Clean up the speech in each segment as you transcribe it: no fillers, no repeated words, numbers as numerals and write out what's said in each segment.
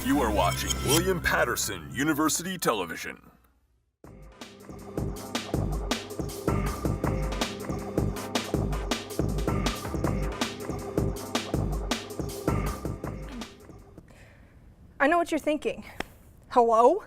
You are watching William Patterson University Television. I know what you're thinking. Hello?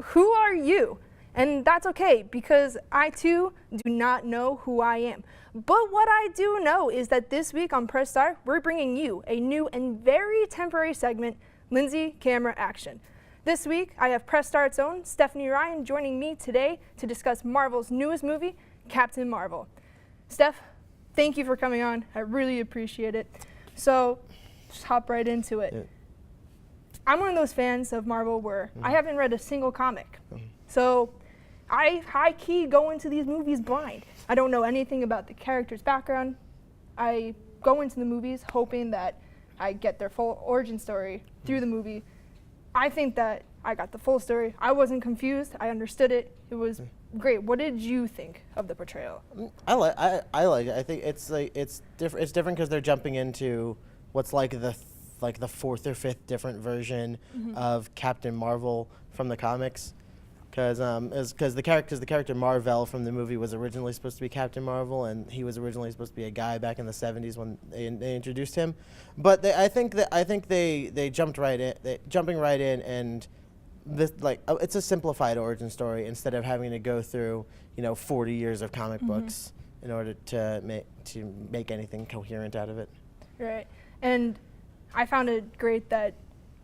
Who are you? And that's okay, because I too do not know who I am. But what I do know is that this week on Press Start, we're bringing you a new and very temporary segment, Lindsey Camera Action. This week, I have Press Start's own Stephanie Ryan joining me today to discuss Marvel's newest movie, Captain Marvel. Steph, thank you for coming on. I really appreciate it. So, just hop right into it. Yeah. I'm one of those fans of Marvel where I haven't read a single comic. So, I high-key go into these movies blind. I don't know anything about the character's background. I go into the movies hoping that I get their full origin story through the movie. I think that I got the full story. I wasn't confused. I understood it. It was great. What did you think of the portrayal? I like it. I think it's like it's different because they're jumping into what's like the fourth or fifth different version of Captain Marvel from the comics. Because the character Marvel from the movie was originally supposed to be Captain Marvel, and he was originally supposed to be a guy back in the 70s when they introduced him. But I think they jumped right in, jumping right in, and this it's a simplified origin story instead of having to go through 40 years of comic books in order to make anything coherent out of it. Right, and I found it great that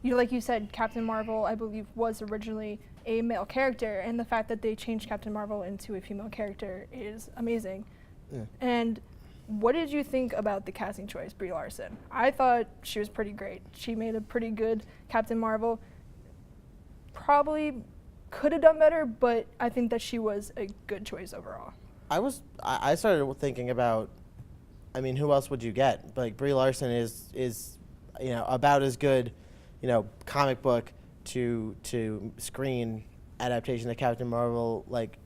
like you said, Captain Marvel, I believe, was originally a male character, and the fact that they changed Captain Marvel into a female character is amazing. Yeah. And what did you think about the casting choice, Brie Larson? I thought she was pretty great. She made a pretty good Captain Marvel. Probably could have done better, but I think that she was a good choice overall. I started thinking about, who else would you get? Like, Brie Larson is about as good, comic book to screen adaptation of Captain Marvel. Like,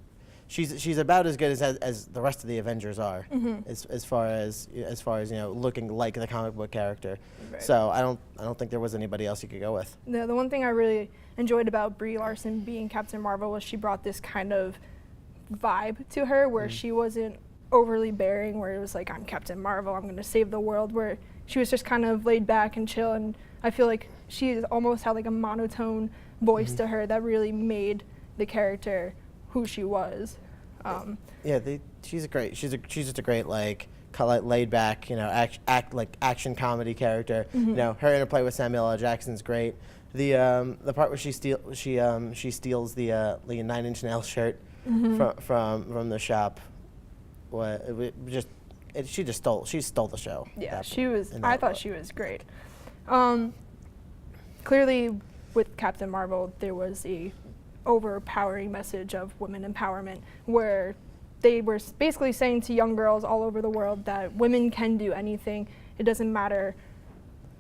she's about as good as the rest of the Avengers are, as far as looking like the comic book character. Right. So I don't think there was anybody else you could go with. The one thing I really enjoyed about Brie Larson being Captain Marvel was she brought this kind of vibe to her where she wasn't overly bearing, where it was like, I'm Captain Marvel, I'm going to save the world, where she was just kind of laid back and chill, and I feel like she almost had like a monotone voice to her that really made the character who she was. She's just a great laid back, action comedy character. Her interplay with Samuel L. Jackson's great. The part where she steals the 9 Inch Nails shirt from the shop. She stole the show. Yeah, she was. I thought she was great. Clearly, with Captain Marvel, there was a overpowering message of women empowerment, where they were basically saying to young girls all over the world that women can do anything. It doesn't matter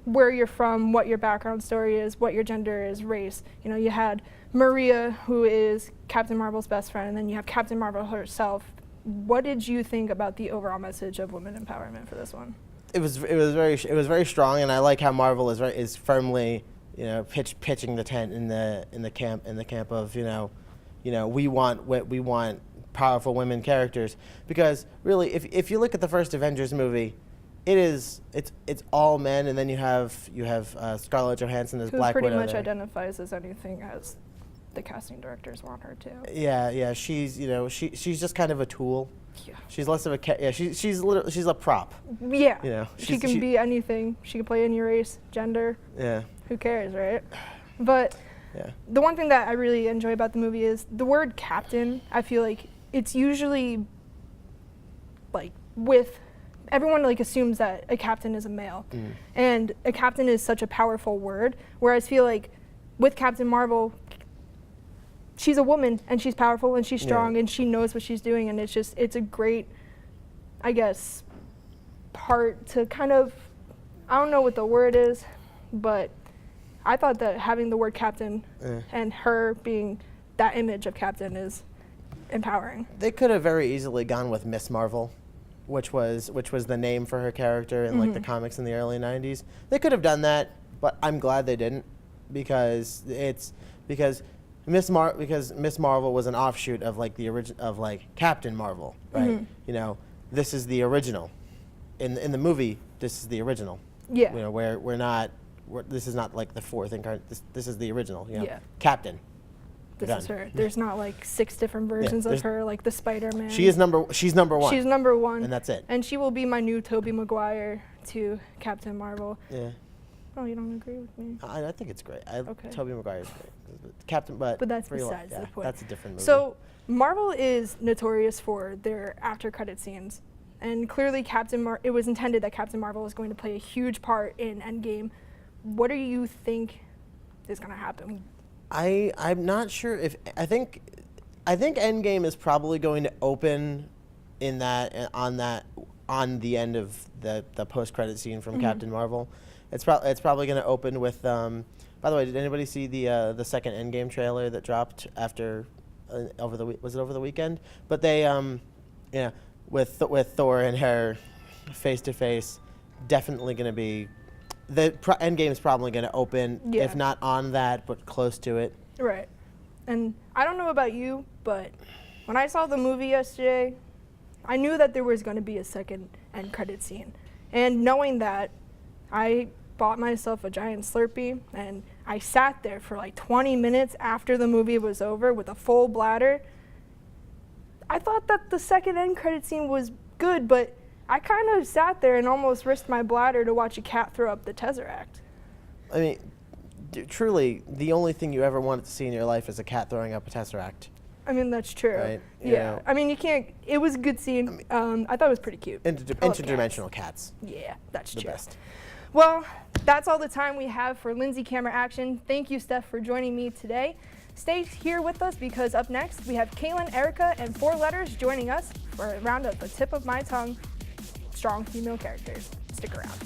where you're from, what your background story is, what your gender is, race. You had Maria, who is Captain Marvel's best friend, and then you have Captain Marvel herself. What did you think about the overall message of women empowerment for this one? It was very strong, and I like how Marvel is firmly pitching the tent in the camp of we want powerful women characters, because really if you look at the first Avengers movie, it's all men, and then you have Scarlett Johansson as Black Widow. Who pretty much identifies as anything as the casting directors want her to. Yeah, she's she's just kind of a tool. Yeah. She's less of a she's a prop. Yeah. She can be anything. She can play any race, gender. Yeah. Who cares, right? But the one thing that I really enjoy about the movie is the word captain. I feel like it's usually with everyone assumes that a captain is a male, and a captain is such a powerful word. Whereas I feel like with Captain Marvel, she's a woman, and she's powerful, and she's strong, and she knows what she's doing, and it's a great, I guess, part to kind of, I don't know what the word is, but I thought that having the word captain and her being that image of captain is empowering. They could have very easily gone with Miss Marvel, which was the name for her character in the comics in the early 90s. They could have done that, but I'm glad they didn't. because Miss Marvel was an offshoot of like the origin of like Captain Marvel, right? Mm-hmm. You know, this is the original. In the movie, this is the original. Yeah. You know, this is not like the fourth incarnate. This is the original. You know, Yeah. Captain. This is her. There's not like 6 different versions of her, like the Spider-Man. She's number one. She's number 1. And that's it. And she will be my new Tobey Maguire to Captain Marvel. Yeah. Oh, you don't agree with me? I think it's great. Okay. Tobey Maguire's great. Captain, but that's Brie Lar- besides the point. That's a different movie. So Marvel is notorious for their after-credit scenes, and clearly it was intended that Captain Marvel was going to play a huge part in Endgame. What do you think is going to happen? I'm not sure if I think Endgame is probably going to open on the end of the post-credit scene from Captain Marvel. It's probably going to open with. By the way, did anybody see the second Endgame trailer that dropped after over the weekend? But they with Thor and her face to face, definitely going to be. Endgame is probably going to open, if not on that, but close to it. Right. And I don't know about you, but when I saw the movie yesterday, I knew that there was going to be a second end credit scene. And knowing that, I bought myself a giant Slurpee, and I sat there for like 20 minutes after the movie was over with a full bladder. I thought that the second end credit scene was good, but I kind of sat there and almost risked my bladder to watch a cat throw up the Tesseract. I mean, truly, the only thing you ever wanted to see in your life is a cat throwing up a Tesseract. I mean, that's true. Right? Yeah. I mean, you can't. It was a good scene. I thought it was pretty cute. Interdimensional cats. Yeah, that's The true. best. Well, that's all the time we have for Lindsey Camera Action. Thank you, Steph, for joining me today. Stay here with us because up next we have Kaitlyn, Erika, and 4 Letters joining us for a round of the tip of my tongue. Strong female characters. Stick around.